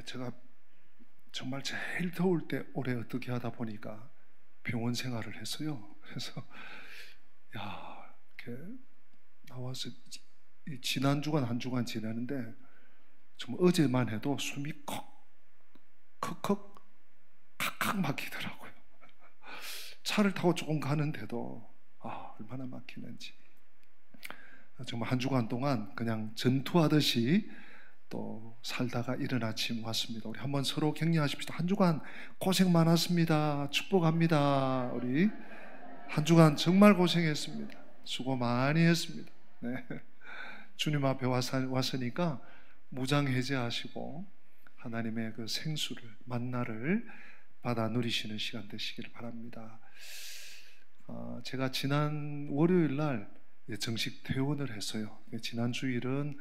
제가 정말 제일 더울 때 올해 어떻게 하다 보니까 병원 생활을 했어요. 그래서 이렇게 나와서 지난 주간 한 주간 지나는데 정말 어제만 해도 숨이 컥컥 칵칵 막히더라고요. 차를 타고 조금 가는데도 얼마나 막히는지. 정말 한 주간 동안 그냥 전투하듯이 또 살다가 이른 아침 왔습니다. 우리 한번 서로 격려하십시다. 한 주간 고생 많았습니다. 축복합니다. 우리 한 주간 정말 고생했습니다. 수고 많이 했습니다. 네. 주님 앞에 왔으니까 무장해제하시고 하나님의 그 생수를, 만나를 받아 누리시는 시간 되시기를 바랍니다. 제가 지난 월요일 날 정식 퇴원을 했어요. 지난 주일은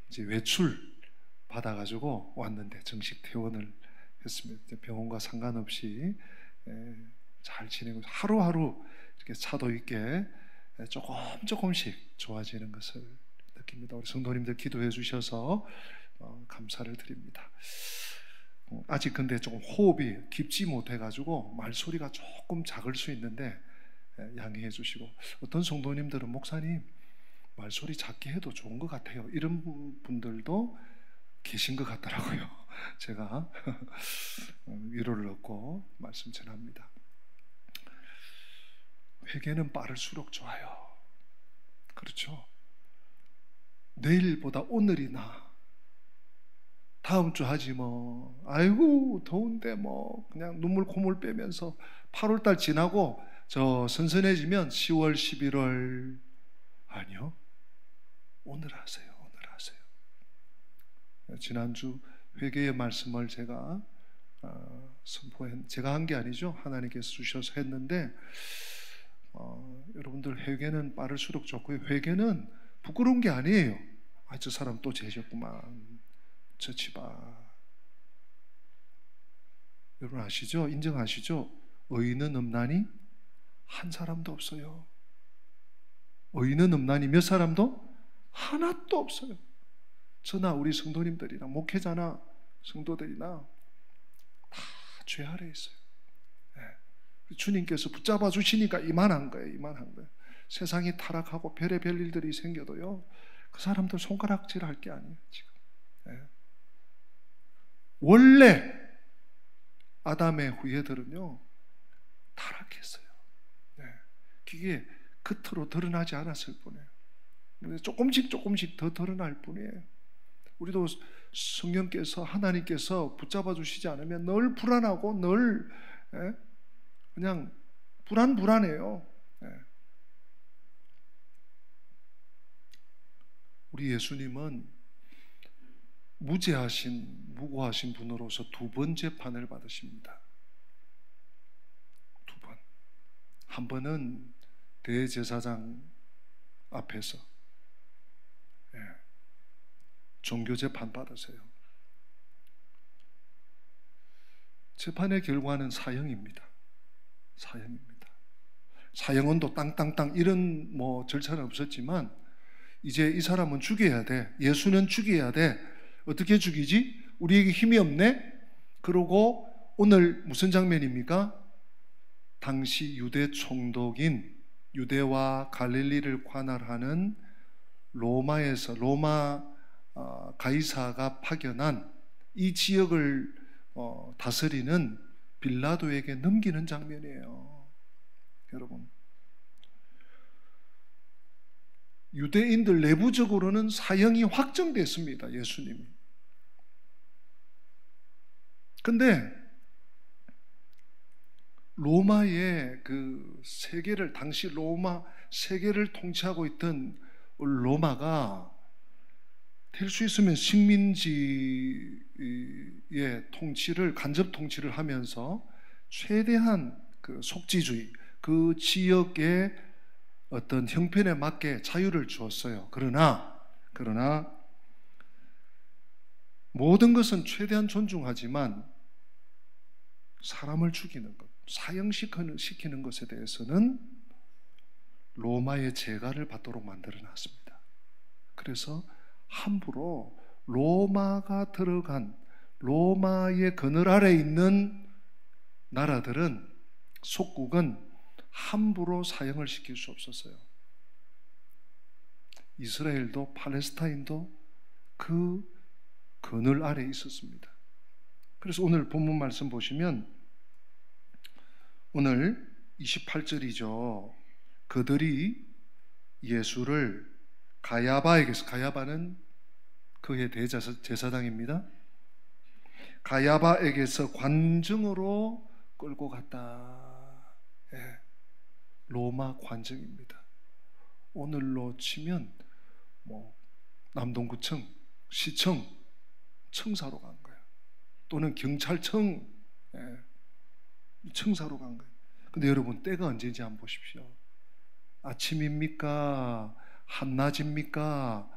이제 외출 받아가지고 왔는데 정식 퇴원을 했습니다. 병원과 상관없이 잘 지내고 하루하루 이렇게 차도 있게 조금씩 좋아지는 것을 느낍니다. 우리 성도님들 기도해 주셔서 감사를 드립니다. 아직 근데 조금 호흡이 깊지 못해가지고 말소리가 조금 작을 수 있는데 양해해 주시고, 어떤 성도님들은 목사님 말소리 작게 해도 좋은 것 같아요, 이런 분들도 계신 것 같더라고요. 제가 위로를 얻고 말씀 전합니다. 회개는 빠를수록 좋아요. 그렇죠? 내일보다 오늘이 나아. 다음 주 하지 뭐. 아이고 더운데 뭐 그냥 눈물 콧물 빼면서 8월달 지나고 저 선선해지면 10월 11월 아니요, 오늘 하세요. 오늘 하세요. 지난주 회개의 말씀을 제가 제가 한 게 아니죠. 하나님께서 주셔서 했는데 여러분들 회개는 빠를수록 좋고요. 회개는 부끄러운 게 아니에요. 저 사람 또 죄졌구만, 저 집아. 여러분 아시죠? 인정하시죠? 의인은 없나니 한 사람도 없어요. 의인은 없나니 몇 사람도 하나도 없어요. 저나 우리 성도님들이나 목회자나 성도들이나 다 죄 아래에 있어요. 주님께서 붙잡아 주시니까 이만한 거예요. 이만한 거예요. 세상이 타락하고 별의별 일들이 생겨도요, 그 사람들 손가락질 할 게 아니에요. 지금 원래 아담의 후예들은요 타락했어요. 그게 겉으로 드러나지 않았을 뿐이에요. 조금씩 더 드러날 뿐이에요. 우리도 성령께서, 하나님께서 붙잡아 주시지 않으면 늘 불안하고 늘 그냥 불안해요. 우리 예수님은 무고하신 분으로서 두 번 재판을 받으십니다. 두 번. 한 번은 대제사장 앞에서 종교재판 받으세요. 재판의 결과는 사형입니다. 사형입니다. 사형은도 땅땅땅 이런 절차는 없었지만 이제 이 사람은 죽여야 돼. 예수는 죽여야 돼. 어떻게 죽이지? 우리에게 힘이 없네? 그러고 오늘 무슨 장면입니까? 당시 유대 총독인, 유대와 갈릴리를 관할하는 로마 가이사가 파견한 이 지역을 다스리는 빌라도에게 넘기는 장면이에요. 여러분, 유대인들 내부적으로는 사형이 확정됐습니다. 예수님이. 근데 로마의 그 세계를, 당시 로마 세계를 통치하고 있던 로마가 될 수 있으면 식민지의 통치를, 간접 통치를 하면서 최대한 그 속지주의, 그 지역의 어떤 형편에 맞게 자유를 주었어요. 그러나 모든 것은 최대한 존중하지만 사람을 죽이는 것, 사형시키는 것에 대해서는 로마의 재가를 받도록 만들어 놨습니다. 그래서 함부로 로마가 들어간, 로마의 그늘 아래 있는 나라들은, 속국은 함부로 사형을 시킬 수 없었어요. 이스라엘도 팔레스타인도 그 그늘 아래 있었습니다. 그래서 오늘 본문 말씀 보시면 오늘 28절이죠. 그들이 예수를 가야바에게서, 가야바는 그의 대제사장입니다. 가야바에게서 관정으로 끌고 갔다. 예, 로마 관정입니다. 오늘로 치면 남동구청, 시청, 청사로 간 거예요. 또는 경찰청, 청사로 간 거예요. 근데 여러분, 때가 언제인지 한번 보십시오. 아침입니까? 한낮입니까?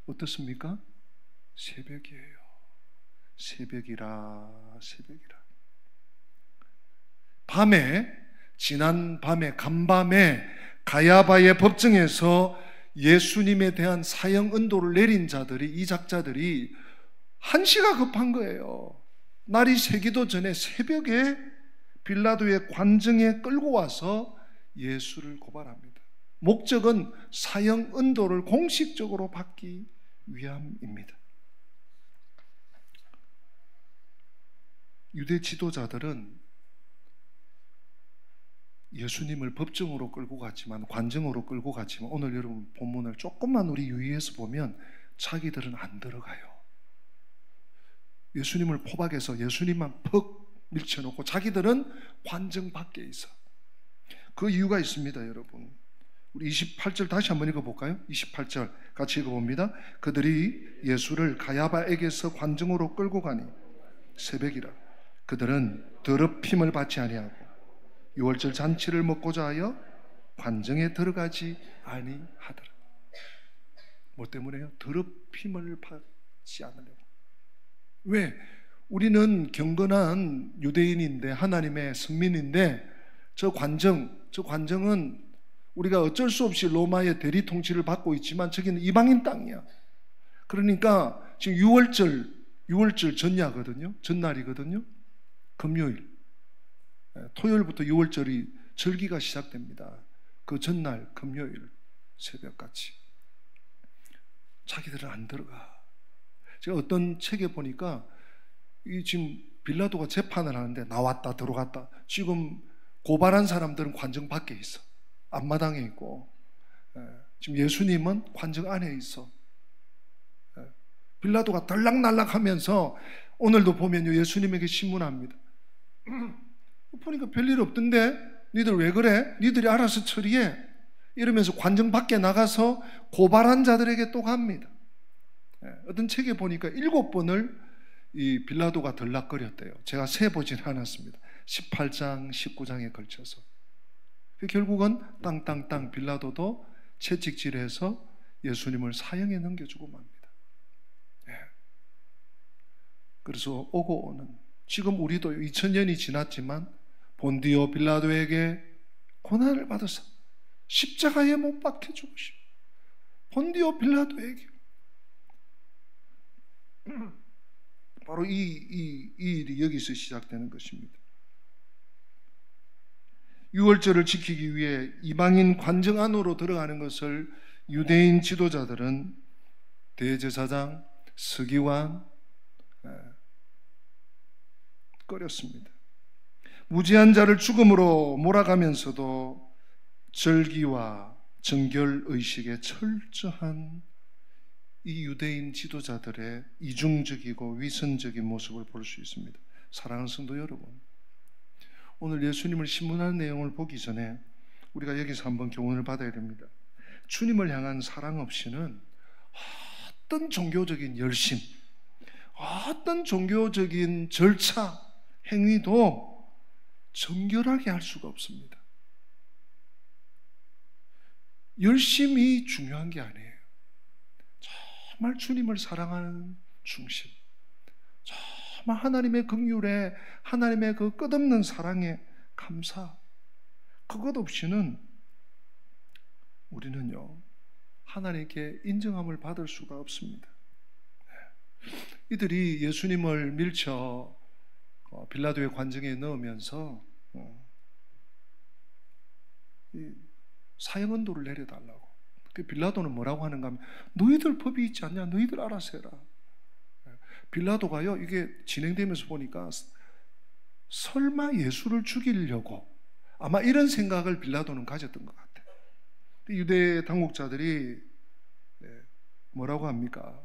어떻습니까? 새벽이에요. 새벽이라. 밤에, 지난 밤에, 간밤에 가야바의 법정에서 예수님에 대한 사형 은도를 내린 자들이, 이작자들이 한시가 급한 거예요. 날이 새기도 전에 새벽에 빌라도의 관정에 끌고 와서 예수를 고발합니다. 목적은 사형 은도를 공식적으로 받기 위함입니다. 유대 지도자들은 예수님을 법정으로 끌고 갔지만, 관정으로 끌고 갔지만, 오늘 여러분 본문을 조금만 우리 유의해서 보면 자기들은 안 들어가요. 예수님을 포박해서 예수님만 퍽 밀쳐놓고 자기들은 관정 밖에 있어. 그 이유가 있습니다, 여러분. 우리 28절 다시 한번 읽어볼까요? 28절 같이 읽어봅니다. 그들이 예수를 가야바에게서 관정으로 끌고 가니 새벽이라. 그들은 더럽힘을 받지 아니하고 유월절 잔치를 먹고자 하여 관정에 들어가지 아니하더라. 뭐 때문에요? 더럽힘을 받지 않으려고. 왜? 우리는 경건한 유대인인데, 하나님의 성민인데, 저 관정은 우리가 어쩔 수 없이 로마의 대리 통치를 받고 있지만 저기는 이방인 땅이야. 그러니까 지금 유월절 전야거든요. 전날이거든요. 금요일, 토요일부터 유월절이 절기가 시작됩니다. 그 전날 금요일 새벽같이 자기들은 안 들어가. 제가 어떤 책에 보니까 이 지금 빌라도가 재판을 하는데 나왔다 들어갔다. 지금 고발한 사람들은 관정 밖에 있어. 앞마당에 있고, 지금 예수님은 관정 안에 있어. 빌라도가 들락날락하면서 오늘도 보면요, 예수님에게 신문합니다. 보니까 별일 없던데 니들 왜 그래? 니들이 알아서 처리해. 이러면서 관정 밖에 나가서 고발한 자들에게 또 갑니다. 어떤 책에 보니까 7번을 이 빌라도가 들락거렸대요. 제가 세보지는 않았습니다. 18장, 19장에 걸쳐서. 결국은 땅땅땅 빌라도도 채찍질해서 예수님을 사형에 넘겨주고 맙니다. 그래서 오고 오는, 지금 우리도 2000년이 지났지만 본디오 빌라도에게 고난을 받아서 십자가에 못 박혀 죽으시고, 본디오 빌라도에게 바로 이 일이 여기서 시작되는 것입니다. 유월절을 지키기 위해 이방인 관정 안으로 들어가는 것을 유대인 지도자들은, 대제사장, 서기관 꺼렸습니다. 무죄한 자를 죽음으로 몰아가면서도 절기와 정결의식에 철저한 이 유대인 지도자들의 이중적이고 위선적인 모습을 볼 수 있습니다. 사랑하는 성도 여러분, 오늘 예수님을 신문하는 내용을 보기 전에 우리가 여기서 한번 교훈을 받아야 됩니다. 주님을 향한 사랑 없이는 어떤 종교적인 열심, 어떤 종교적인 절차, 행위도 정결하게 할 수가 없습니다. 열심이 중요한 게 아니에요. 정말 주님을 사랑하는 중심, 정말 하나님의 긍휼에, 하나님의 그 끝없는 사랑에 감사, 그것 없이는 우리는요 하나님께 인정함을 받을 수가 없습니다. 이들이 예수님을 밀쳐 빌라도의 관정에 넣으면서 이 사형언도를 내려달라고. 빌라도는 뭐라고 하는가 하면 너희들 법이 있지 않냐? 너희들 알아서 해라. 빌라도가요, 이게 진행되면서 보니까 설마 예수를 죽이려고 아마 이런 생각을 빌라도는 가졌던 것 같아요. 유대 당국자들이 뭐라고 합니까?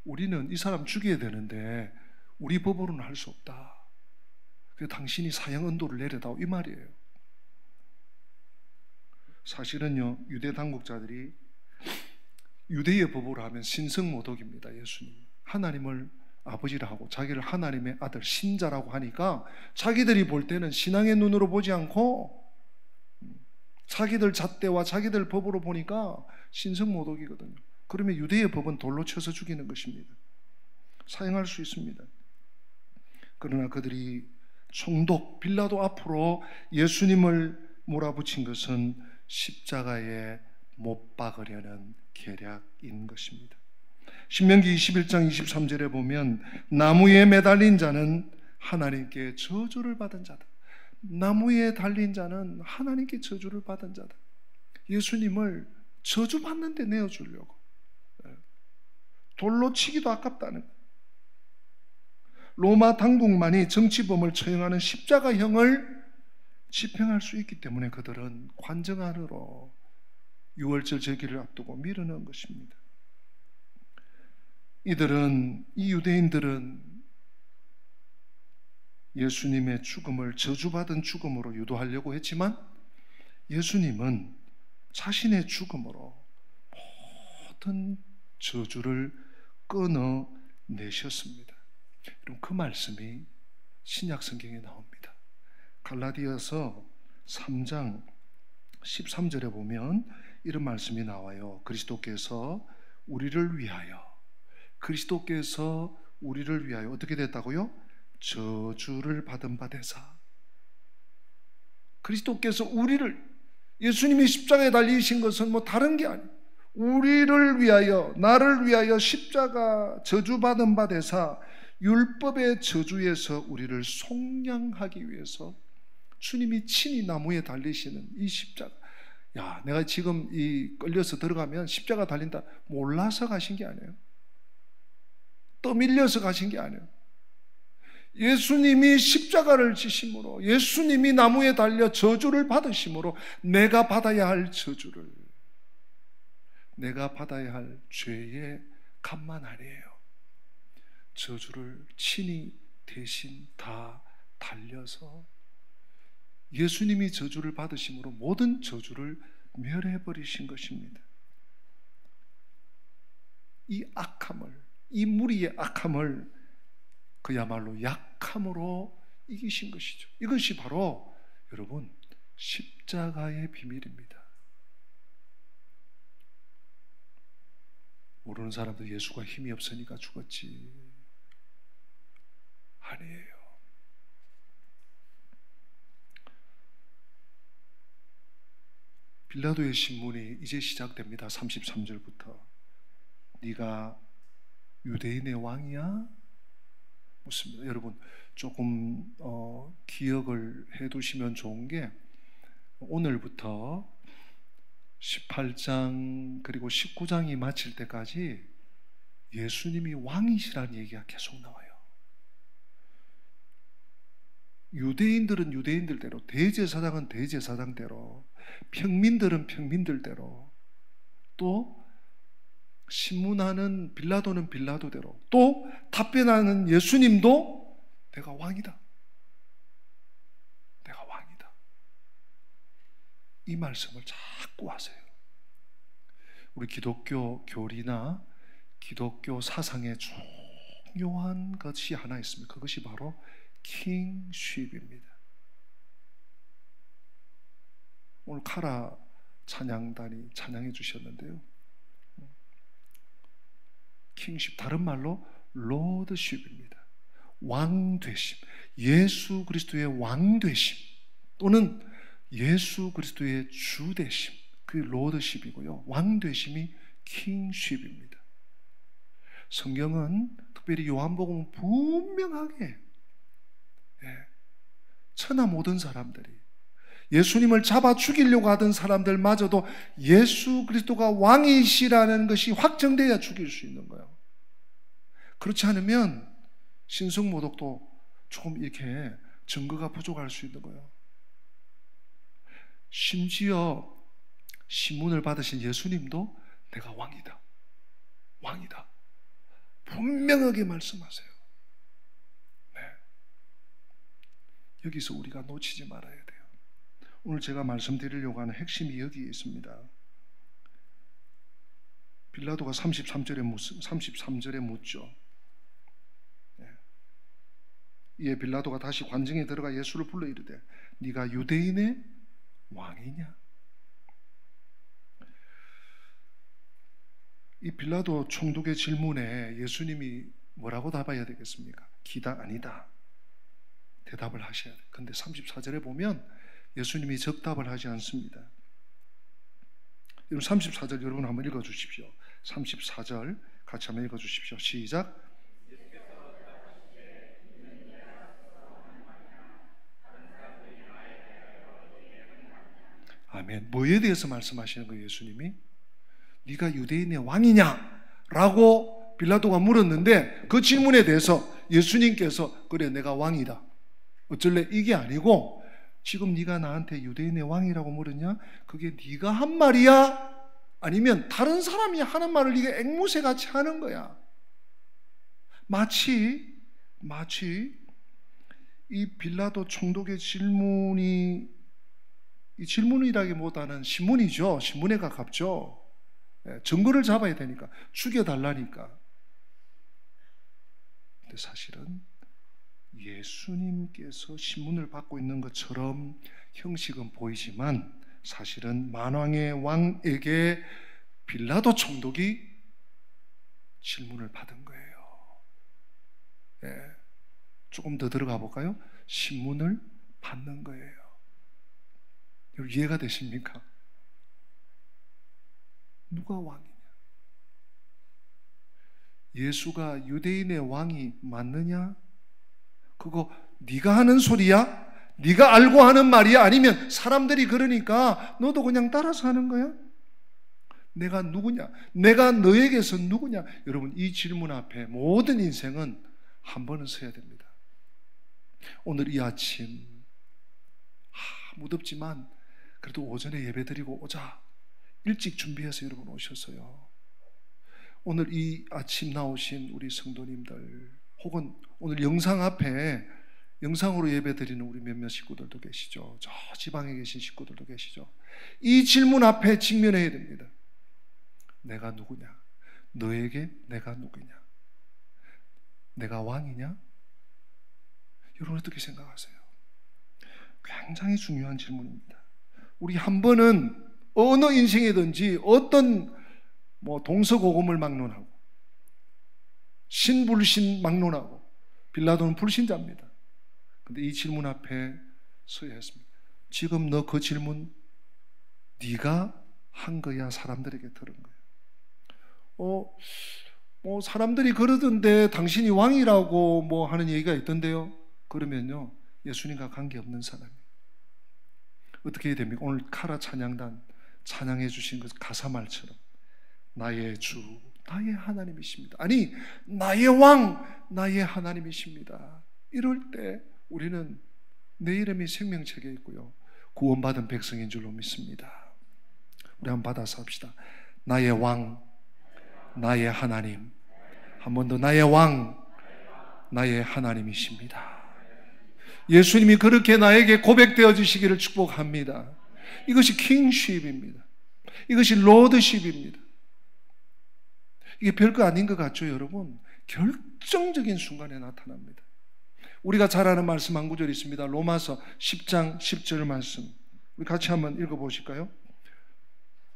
우리는 이 사람 죽여야 되는데 우리 법으로는 할 수 없다. 그래서 당신이 사형언도를 내려다오, 이 말이에요. 사실은요, 유대 당국자들이 유대의 법으로 하면 신성모독입니다. 예수님 하나님을 아버지라 하고 자기를 하나님의 아들 신자라고 하니까 자기들이 볼 때는 신앙의 눈으로 보지 않고 자기들 잣대와 자기들 법으로 보니까 신성모독이거든요. 그러면 유대의 법은 돌로 쳐서 죽이는 것입니다. 사형할 수 있습니다. 그러나 그들이 총독 빌라도 앞으로 예수님을 몰아붙인 것은 십자가에 못 박으려는 계략인 것입니다. 신명기 21장 23절에 보면 나무에 매달린 자는 하나님께 저주를 받은 자다. 나무에 달린 자는 하나님께 저주를 받은 자다. 예수님을 저주받는 데 내어주려고, 돌로 치기도 아깝다는 거예요. 로마 당국만이 정치범을 처형하는 십자가형을 집행할 수 있기 때문에 그들은 관정 안으로 유월절 절기를 앞두고 밀어넣은 것입니다. 이 유대인들은 예수님의 죽음을 저주받은 죽음으로 유도하려고 했지만 예수님은 자신의 죽음으로 모든 저주를 끊어내셨습니다. 그럼 그 말씀이 신약 성경에 나옵니다. 갈라디아서 3장 13절에 보면 이런 말씀이 나와요. 그리스도께서 우리를 위하여 어떻게 됐다고요? 저주를 받은 바 되사. 그리스도께서 예수님이 십자가에 달리신 것은 뭐 다른 게 아니에요. 우리를 위하여, 나를 위하여 십자가 저주받은 바 되사 율법의 저주에서 우리를 속량하기 위해서 주님이 친히 나무에 달리시는 이 십자가. 야, 내가 지금 끌려서 들어가면 십자가 달린다 몰라서 가신 게 아니에요. 떠밀려서 가신 게 아니에요. 예수님이 십자가를 지심으로, 예수님이 나무에 달려 저주를 받으심으로 내가 받아야 할 저주를, 내가 받아야 할 죄의 값만 아니에요. 저주를 친히 대신 다 달려서 예수님이 저주를 받으심으로 모든 저주를 멸해버리신 것입니다. 이 악함을, 이 무리의 악함을 그야말로 약함으로 이기신 것이죠. 이것이 바로 여러분 십자가의 비밀입니다. 모르는 사람들 예수가 힘이 없으니까 죽었지. 아니에요. 빌라도의 신문이 이제 시작됩니다. 33절부터. 네가 유대인의 왕이야? 묻습니다. 여러분 조금 기억을 해두시면 좋은 게 오늘부터 18장 그리고 19장이 마칠 때까지 예수님이 왕이시라는 얘기가 계속 나와요. 유대인들은 유대인들대로, 대제사장은 대제사장대로, 평민들은 평민들대로, 또 신문하는 빌라도는 빌라도대로, 또 답변하는 예수님도 내가 왕이다, 내가 왕이다, 이 말씀을 자꾸 하세요. 우리 기독교 교리나 기독교 사상에 중요한 것이 하나 있습니다. 그것이 바로 킹쉽입니다. 오늘 카라 찬양단이 찬양해 주셨는데요, 킹십, 다른 말로 로드십입니다. 왕되심, 예수 그리스도의 왕되심 또는 예수 그리스도의 주되심, 그 로드십이고요, 왕되심이 킹쉽입니다. 성경은 특별히 요한복음은 분명하게 천하 모든 사람들이 예수님을 잡아 죽이려고 하던 사람들마저도 예수 그리스도가 왕이시라는 것이 확정돼야 죽일 수 있는 거예요. 그렇지 않으면 신성모독도 조금 이렇게 증거가 부족할 수 있는 거예요. 심지어 신문을 받으신 예수님도 내가 왕이다, 왕이다 분명하게 말씀하세요. 네. 여기서 우리가 놓치지 말아야 돼요. 오늘 제가 말씀드리려고 하는 핵심이 여기에 있습니다. 빌라도가 33절에 묻죠. 네. 이에 빌라도가 다시 관정에 들어가 예수를 불러 이르되 네가 유대인의 왕이냐? 이 빌라도 총독의 질문에 예수님이 뭐라고 답해야 되겠습니까? 기다 아니다 대답을 하셔야 돼요. 그런데 34절에 보면 예수님이 적답을 하지 않습니다. 34절 여러분 한번 읽어주십시오. 34절 같이 한번 읽어주십시오. 시작. 아멘. 뭐에 대해서 말씀하시는 거예요? 예수님이 네가 유대인의 왕이냐? 라고 빌라도가 물었는데 그 질문에 대해서 예수님께서 그래 내가 왕이다 어쩔래? 이게 아니고 지금 네가 나한테 유대인의 왕이라고 물었냐? 그게 네가 한 말이야? 아니면 다른 사람이 하는 말을 네가 앵무새같이 하는 거야? 마치 이 빌라도 총독의 질문이 이 질문이라기보다는 신문이죠. 신문에 가깝죠. 증거를 잡아야 되니까 죽여달라니까. 근데 사실은 예수님께서 신문을 받고 있는 것처럼 형식은 보이지만 사실은 만왕의 왕에게 빌라도 총독이 질문을 받은 거예요. 네. 조금 더 들어가 볼까요? 신문을 받는 거예요. 여러분 이해가 되십니까? 누가 왕이냐? 예수가 유대인의 왕이 맞느냐? 그거 네가 하는 소리야? 네가 알고 하는 말이야? 아니면 사람들이 그러니까 너도 그냥 따라서 하는 거야? 내가 누구냐? 내가 너에게서 누구냐? 여러분 이 질문 앞에 모든 인생은 한 번은 서야 됩니다. 오늘 이 아침 무덥지만 그래도 오전에 예배드리고 오자 일찍 준비해서 여러분 오셨어요. 오늘 이 아침 나오신 우리 성도님들 혹은 오늘 영상 앞에 영상으로 예배드리는 우리 몇몇 식구들도 계시죠. 저 지방에 계신 식구들도 계시죠. 이 질문 앞에 직면해야 됩니다. 내가 누구냐? 너에게 내가 누구냐? 내가 왕이냐? 여러분 어떻게 생각하세요? 굉장히 중요한 질문입니다. 우리 한 번은 어느 인생이든지 어떤 동서고금을 막론하고 신불신 막론하고 빌라도는 불신자입니다. 근데 이 질문 앞에 서야 했습니다. 지금 너 그 질문 네가 한 거야? 사람들에게 들은 거야? 사람들이 그러던데 당신이 왕이라고 하는 얘기가 있던데요. 그러면요 예수님과 관계없는 사람이 어떻게 해야 됩니까? 오늘 카라 찬양단 찬양해 주신 그 가사말처럼 나의 주, 나의 하나님이십니다. 아니 나의 왕, 나의 하나님이십니다. 이럴 때 우리는 내 이름이 생명책에 있고요 구원받은 백성인 줄로 믿습니다. 우리 한번 받아서 합시다. 나의 왕, 나의 하나님. 한 번 더 나의 왕, 나의 하나님이십니다. 예수님이 그렇게 나에게 고백되어 주시기를 축복합니다. 이것이 킹십입니다. 이것이 로드십입니다. 이게 별거 아닌 것 같죠, 여러분? 결정적인 순간에 나타납니다. 우리가 잘 아는 말씀 한 구절 있습니다. 로마서 10장 10절 말씀. 우리 같이 한번 읽어보실까요?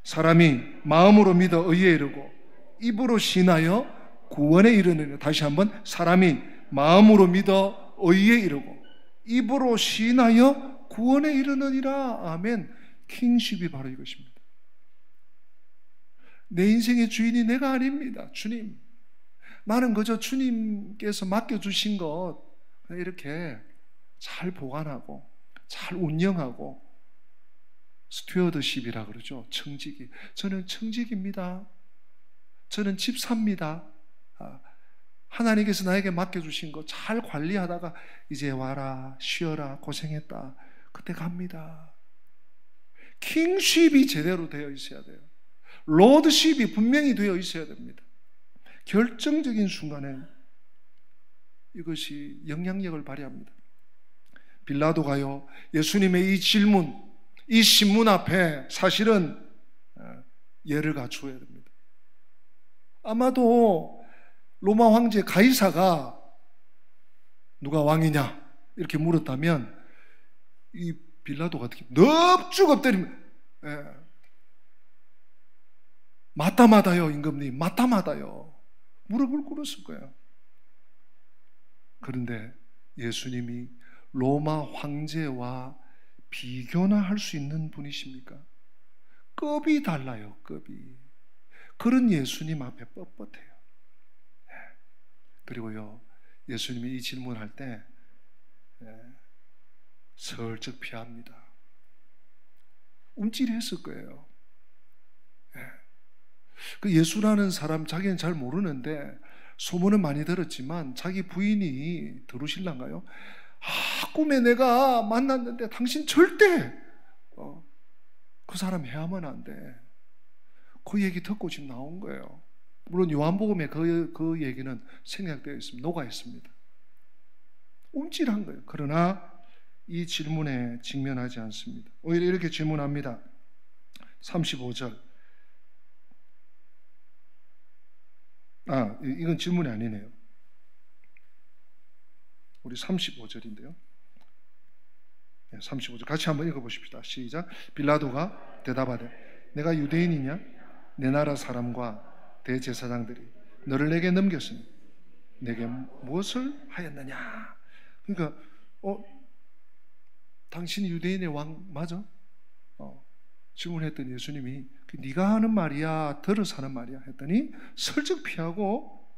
사람이 마음으로 믿어 의에 이르고 입으로 신하여 구원에 이르느니라. 다시 한번 사람이 마음으로 믿어 의에 이르고 입으로 신하여 구원에 이르느니라. 아멘. 킹십이 바로 이것입니다. 내 인생의 주인이 내가 아닙니다. 주님, 나는 그저 주님께서 맡겨주신 것 이렇게 잘 보관하고 잘 운영하고, 스튜어드십이라 그러죠. 청지기. 저는 청지기입니다. 저는 집사입니다. 하나님께서 나에게 맡겨주신 거 잘 관리하다가 이제 와라, 쉬어라, 고생했다, 그때 갑니다. 킹십이 제대로 되어 있어야 돼요. 로드십이 분명히 되어 있어야 됩니다. 결정적인 순간에 이것이 영향력을 발휘합니다. 빌라도가요, 예수님의 이 질문, 이 신문 앞에 사실은 예를 갖추어야 됩니다. 아마도 로마 황제 가이사가 누가 왕이냐 이렇게 물었다면 이 빌라도가 어떻게 넙죽 엎드리면, 맞다마다요 임금님, 맞다마다요 무릎을 꿇었을 거예요. 그런데 예수님이 로마 황제와 비교나 할 수 있는 분이십니까? 급이 달라요, 급이. 그런 예수님 앞에 뻣뻣해요. 그리고요, 예수님이 이 질문할 때 슬쩍 피합니다. 움찔했을 거예요. 그 예수라는 사람 자기는 잘 모르는데 소문은 많이 들었지만 자기 부인이 들으실란가요? 꿈에 내가 만났는데 당신 절대 그 사람 해하면 안 돼. 그 얘기 듣고 지금 나온 거예요. 물론 요한복음에 그 얘기는 생략되어 있습니다. 녹아 있습니다. 움찔한 거예요. 그러나 이 질문에 직면하지 않습니다. 오히려 이렇게 질문합니다. 35절. 이건 질문이 아니네요. 우리 35절인데요. 35절 같이 한번 읽어보십시다. 시작. 빌라도가 대답하되 내가 유대인이냐? 내 나라 사람과 대제사장들이 너를 내게 넘겼으니 내게 무엇을 하였느냐? 그러니까 당신이 유대인의 왕 맞아? 질문했더니 예수님이 네가 하는 말이야, 들어서 하는 말이야 했더니 슬쩍 피하고,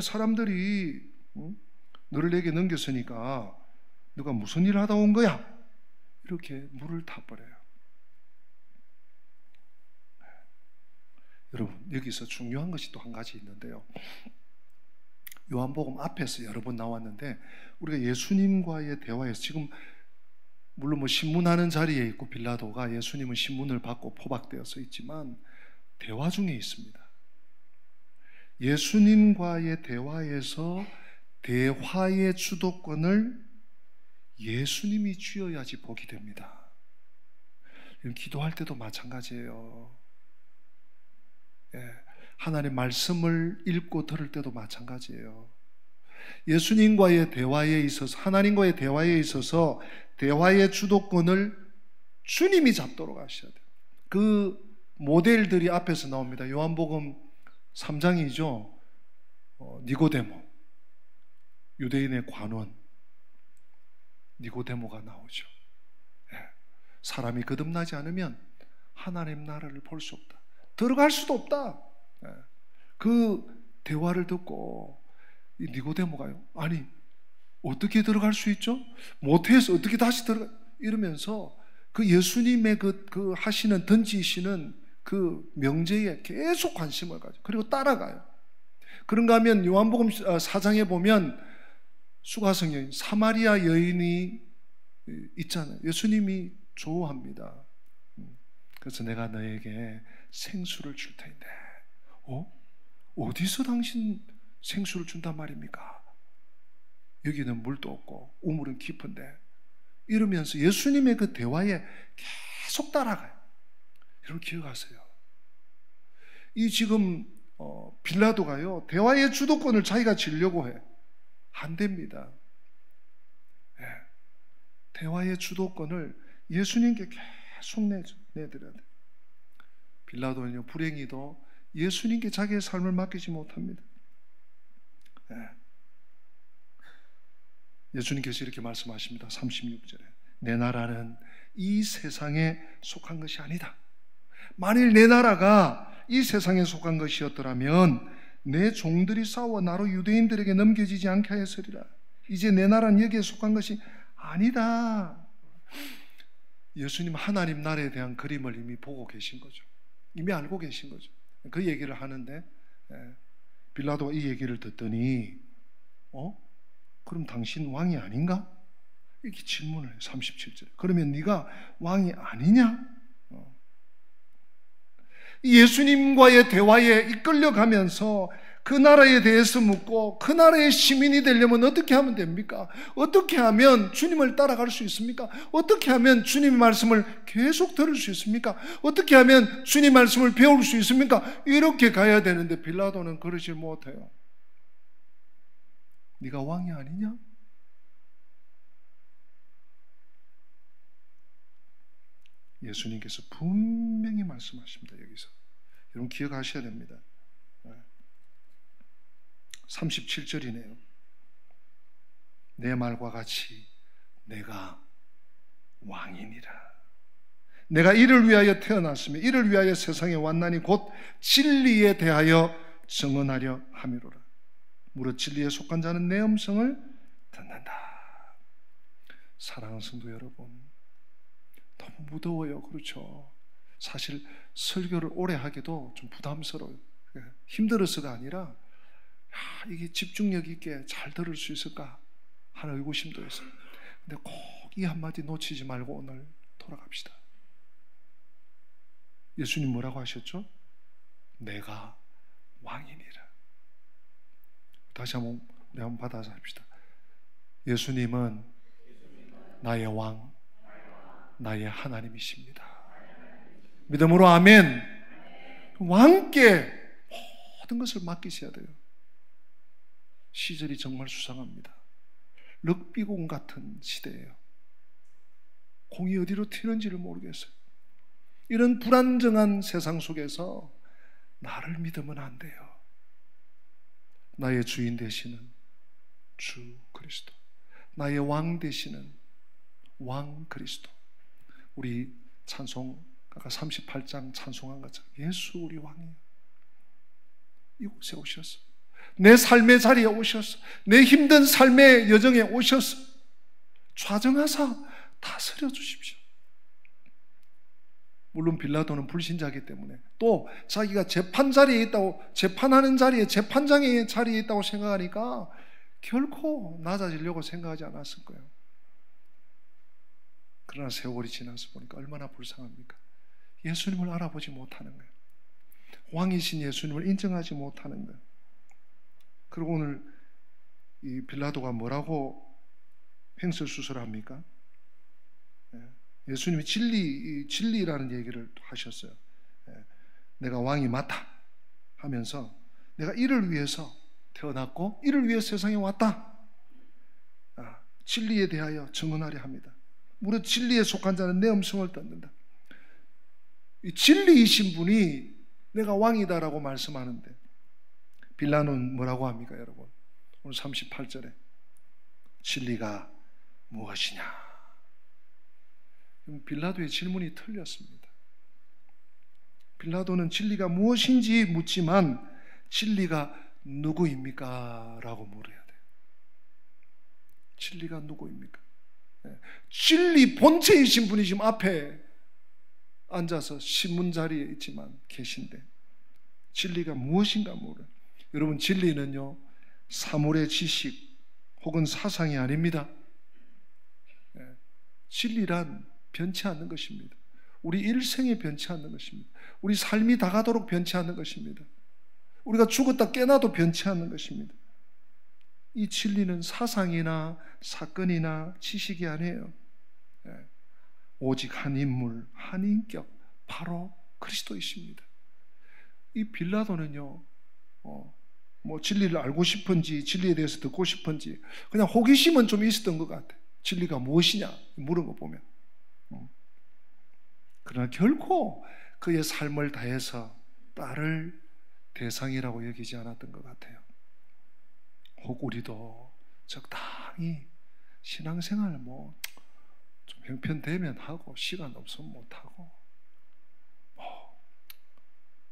사람들이 너를 내게 넘겼으니까 너가 무슨 일을 하다 온 거야? 이렇게 물을 타버려요. 여러분, 여기서 중요한 것이 또 한 가지 있는데요. 요한복음 앞에서 여러 번 나왔는데 우리가 예수님과의 대화에서 지금 물론 신문하는 자리에 있고 빌라도가 예수님은 신문을 받고 포박되어서 있지만 대화 중에 있습니다. 예수님과의 대화에서 대화의 주도권을 예수님이 쥐어야지 복이 됩니다. 기도할 때도 마찬가지예요. 하나님의 말씀을 읽고 들을 때도 마찬가지예요. 예수님과의 대화에 있어서, 하나님과의 대화에 있어서 대화의 주도권을 주님이 잡도록 하셔야 돼요. 그 모델들이 앞에서 나옵니다. 요한복음 3장이죠. 니고데모, 유대인의 관원 니고데모가 나오죠. 사람이 거듭나지 않으면 하나님 나라를 볼 수 없다. 들어갈 수도 없다. 그 대화를 듣고 이 니고데모가요, 아니 어떻게 들어갈 수 있죠? 못해서 어떻게 다시 들어가? 이러면서 그 예수님의 그 하시는, 던지시는 그 명제에 계속 관심을 가지고 그리고 따라가요. 그런가 하면 요한복음 4장에 보면 수가성 여인, 사마리아 여인이 있잖아요. 예수님이 조언합니다. 그래서 내가 너에게 생수를 줄 텐데 어디서 당신 생수를 준단 말입니까? 여기는 물도 없고 우물은 깊은데, 이러면서 예수님의 그 대화에 계속 따라가요. 여러분 기억하세요. 이 지금 빌라도가요, 대화의 주도권을 자기가 지려고 해. 안 됩니다. 대화의 주도권을 예수님께 계속 내드려야 돼요. 빌라도는요, 불행히도 예수님께 자기의 삶을 맡기지 못합니다. 예수님께서 이렇게 말씀하십니다. 36절에 내 나라는 이 세상에 속한 것이 아니다. 만일 내 나라가 이 세상에 속한 것이었더라면 내 종들이 싸워 나로 유대인들에게 넘겨지지 않게 하였으리라. 이제 내 나라는 여기에 속한 것이 아니다. 예수님 하나님 나라에 대한 그림을 이미 보고 계신 거죠. 이미 알고 계신 거죠. 그 얘기를 하는데 빌라도가 이 얘기를 듣더니 그럼 당신 왕이 아닌가? 이렇게 질문을 해요. 37절. 그러면 네가 왕이 아니냐? 예수님과의 대화에 이끌려가면서 그 나라에 대해서 묻고 그 나라의 시민이 되려면 어떻게 하면 됩니까? 어떻게 하면 주님을 따라갈 수 있습니까? 어떻게 하면 주님의 말씀을 계속 들을 수 있습니까? 어떻게 하면 주님 말씀을 배울 수 있습니까? 이렇게 가야 되는데 빌라도는 그러질 못해요. 네가 왕이 아니냐? 예수님께서 분명히 말씀하십니다. 여기서 여러분 기억하셔야 됩니다. 37절이네요. 내 말과 같이 내가 왕이니라. 내가 이를 위하여 태어났으며 이를 위하여 세상에 왔나니 곧 진리에 대하여 증언하려 함이로라. 무릇 진리에 속한 자는 내 음성을 듣는다. 사랑하는 성도 여러분, 너무 무더워요. 그렇죠? 사실 설교를 오래 하기도 좀 부담스러워요. 힘들어서가 아니라 이게 집중력 있게 잘 들을 수 있을까 하는 의구심도 있어요. 근데 꼭 이 한마디 놓치지 말고 오늘 돌아갑시다. 예수님 뭐라고 하셨죠? 내가 왕이니라. 다시 한번 우리 한번 받아서 합시다. 예수님은 나의 왕, 나의 하나님이십니다. 믿음으로 아멘. 왕께 모든 것을 맡기셔야 돼요. 시절이 정말 수상합니다. 럭비공 같은 시대예요. 공이 어디로 튀는지를 모르겠어요. 이런 불안정한 세상 속에서 나를 믿으면 안 돼요. 나의 주인 되시는 주 그리스도, 나의 왕 되시는 왕 그리스도. 우리 찬송 아까 38장 찬송한 것처럼 예수 우리 왕이에요. 이곳에 오셨어. 내 삶의 자리에 오셨어. 내 힘든 삶의 여정에 오셨어. 좌정하사 다스려 주십시오. 물론 빌라도는 불신자이기 때문에 또 자기가 재판 자리에 있다고, 재판하는 자리에, 재판장의 자리에 있다고 생각하니까 결코 낮아지려고 생각하지 않았을 거예요. 그러나 세월이 지나서 보니까 얼마나 불쌍합니까? 예수님을 알아보지 못하는 거예요. 왕이신 예수님을 인정하지 못하는 거예요. 그리고 오늘 이 빌라도가 뭐라고 횡설수설합니까? 예수님이 진리라는 얘기를 하셨어요. 내가 왕이 맞다 하면서 내가 이를 위해서 태어났고 이를 위해 세상에 왔다. 진리에 대하여 증언하려 합니다. 무릇 진리에 속한 자는 내 음성을 듣는다. 이 진리이신 분이 내가 왕이다라고 말씀하는데 빌라도는 뭐라고 합니까, 여러분? 오늘 38절에 진리가 무엇이냐? 빌라도의 질문이 틀렸습니다. 빌라도는 진리가 무엇인지 묻지만 진리가 누구입니까? 라고 물어야 돼요. 진리가 누구입니까? 진리 본체이신 분이 지금 앞에 앉아서 신문 자리에 있지만 계신데 진리가 무엇인가 물어요. 여러분, 진리는요 사물의 지식 혹은 사상이 아닙니다. 진리란 변치 않는 것입니다. 우리 일생에 변치 않는 것입니다. 우리 삶이 다가도록 변치 않는 것입니다. 우리가 죽었다 깨나도 변치 않는 것입니다. 이 진리는 사상이나 사건이나 지식이 아니에요. 오직 한 인물, 한 인격, 바로 그리스도이십니다. 이 빌라도는요 뭐 진리를 알고 싶은지 진리에 대해서 듣고 싶은지 그냥 호기심은 좀 있었던 것 같아요. 진리가 무엇이냐 물은 거 보면. 그러나 결코 그의 삶을 다해서 따를 대상이라고 여기지 않았던 것 같아요. 혹 우리도 적당히 신앙생활 좀 형편되면 하고 시간 없으면 못하고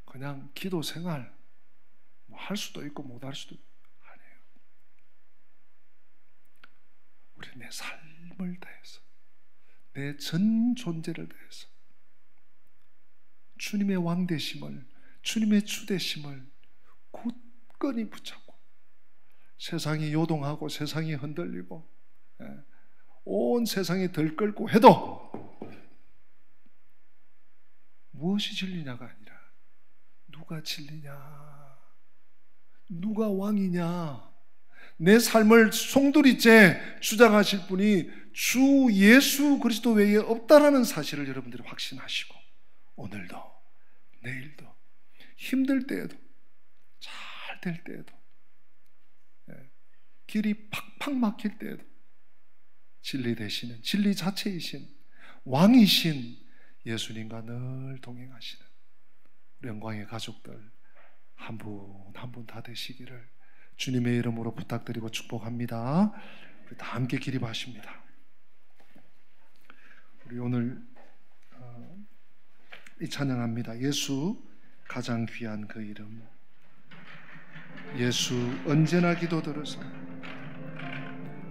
그냥 기도생활 할 수도 있고 못 할 수도 아니에요. 우리 내 삶을 다해서, 내 전 존재를 다해서 주님의 왕되심을, 주님의 주되심을 굳건히 붙잡고, 세상이 요동하고 세상이 흔들리고 온 세상이 들끓고 해도 무엇이 진리냐가 아니라 누가 진리냐, 누가 왕이냐, 내 삶을 송두리째 주장하실 분이 주 예수 그리스도 외에 없다라는 사실을 여러분들이 확신하시고, 오늘도 내일도 힘들 때에도 잘 될 때에도 길이 팍팍 막힐 때에도 진리 되시는, 진리 자체이신 왕이신 예수님과 늘 동행하시는 우리 영광의 가족들 한 분 한 분 다 되시기를 주님의 이름으로 부탁드리고 축복합니다. 우리 다 함께 기립하십니다. 우리 오늘 이 찬양합니다. 예수 가장 귀한 그 이름. 예수 언제나 기도 들으사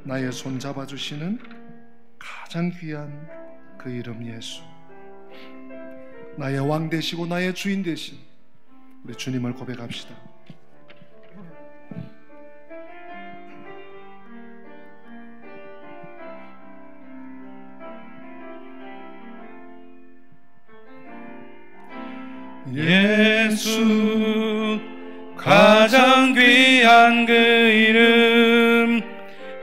나의 손 잡아주시는 가장 귀한 그 이름 예수. 나의 왕 되시고 나의 주인 되신 우리 주님을 고백합시다. 예수 가장 귀한 그 이름.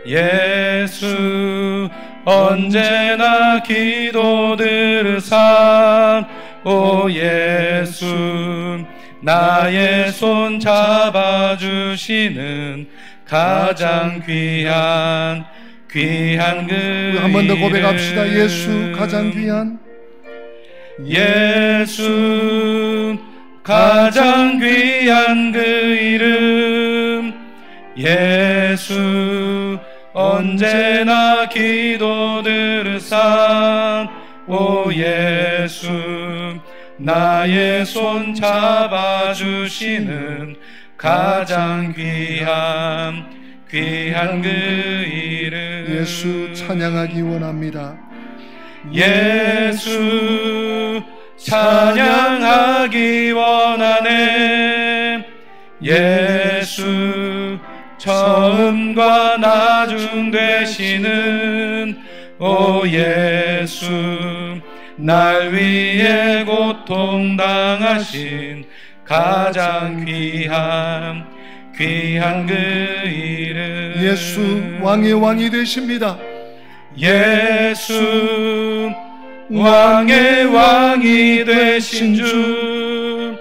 예수 언제나 기도 들으사 오 예수 나의 손 잡아주시는 가장 귀한 그 한 번 더 고백합시다. 예수 가장 귀한, 예수 가장 귀한 그 이름. 예수 언제나 기도 들으사 오 예수 나의 손 잡아주시는 가장 귀한 그 이름. 예수 찬양하기 원합니다. 예수 찬양하기 원하네. 예수 처음과 나중 되시는 오 예수 날 위해 고통당하신 가장 귀한 그 이름. 예수 왕의 왕이 되십니다. 예수 왕의 왕이 되신 주.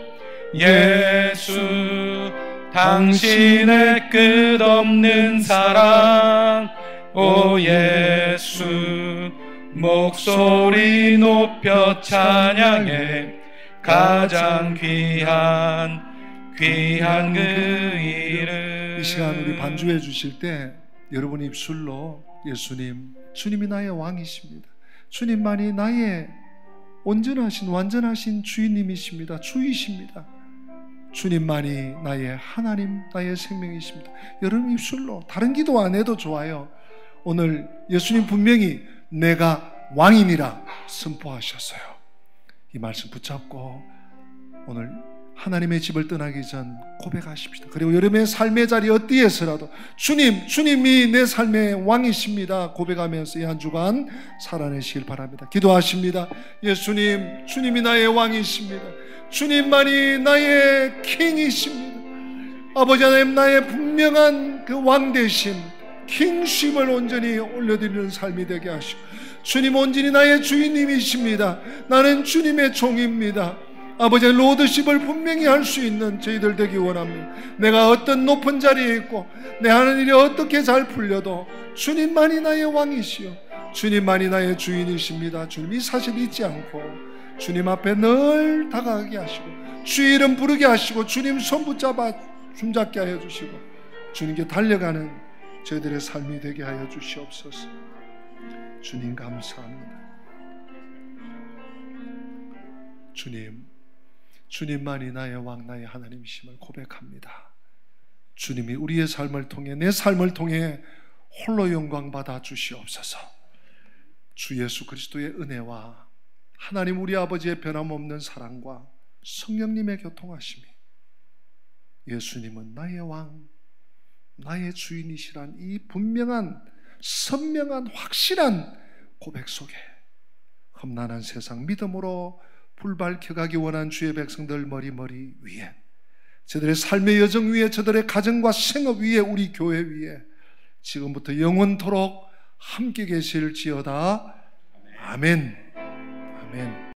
예수 당신의 끝없는 사랑 오 예수 목소리 높여 찬양해 가장 귀한 그 이름. 이 시간 우리 반주해 주실 때 여러분 입술로 예수님, 주님이 나의 왕이십니다. 주님만이 나의 온전하신 완전하신 주인님이십니다. 주이십니다. 주님만이 나의 하나님, 나의 생명이십니다. 여러분 입술로, 다른 기도 안 해도 좋아요. 오늘 예수님 분명히 내가 왕이니라 선포하셨어요. 이 말씀 붙잡고 오늘 하나님의 집을 떠나기 전 고백하십시다. 그리고 여러분의 삶의 자리 어디에서라도 주님이 내 삶의 왕이십니다 고백하면서 이 한 주간 살아내시길 바랍니다. 기도하십니다. 예수님, 주님이 나의 왕이십니다. 주님만이 나의 킹이십니다. 아버지 하나님, 나의 분명한 그 왕 대신 킹십을 온전히 올려드리는 삶이 되게 하시고, 주님 온전히 나의 주인님이십니다. 나는 주님의 종입니다. 아버지, 로드십을 분명히 할 수 있는 저희들 되기 원합니다. 내가 어떤 높은 자리에 있고 내 하는 일이 어떻게 잘 풀려도 주님만이 나의 왕이시요 주님만이 나의 주인이십니다. 주님 이 사실 잊지 않고 주님 앞에 늘 다가가게 하시고 주 이름 부르게 하시고 주님 손 붙잡아 숨잡게 하여 주시고 주님께 달려가는 저희들의 삶이 되게 하여 주시옵소서. 주님 감사합니다. 주님만이 나의 왕, 나의 하나님이심을 고백합니다. 주님이 우리의 삶을 통해, 내 삶을 통해 홀로 영광 받아 주시옵소서. 주 예수 그리스도의 은혜와 하나님 우리 아버지의 변함없는 사랑과 성령님의 교통하심이, 예수님은 나의 왕, 나의 주인이시란 이 분명한, 선명한, 확실한 고백 속에 험난한 세상 믿음으로 불밝혀가기 원한 주의 백성들 머리 위에, 저들의 삶의 여정 위에, 저들의 가정과 생업 위에, 우리 교회 위에 지금부터 영원토록 함께 계실지어다. 아멘. 아멘.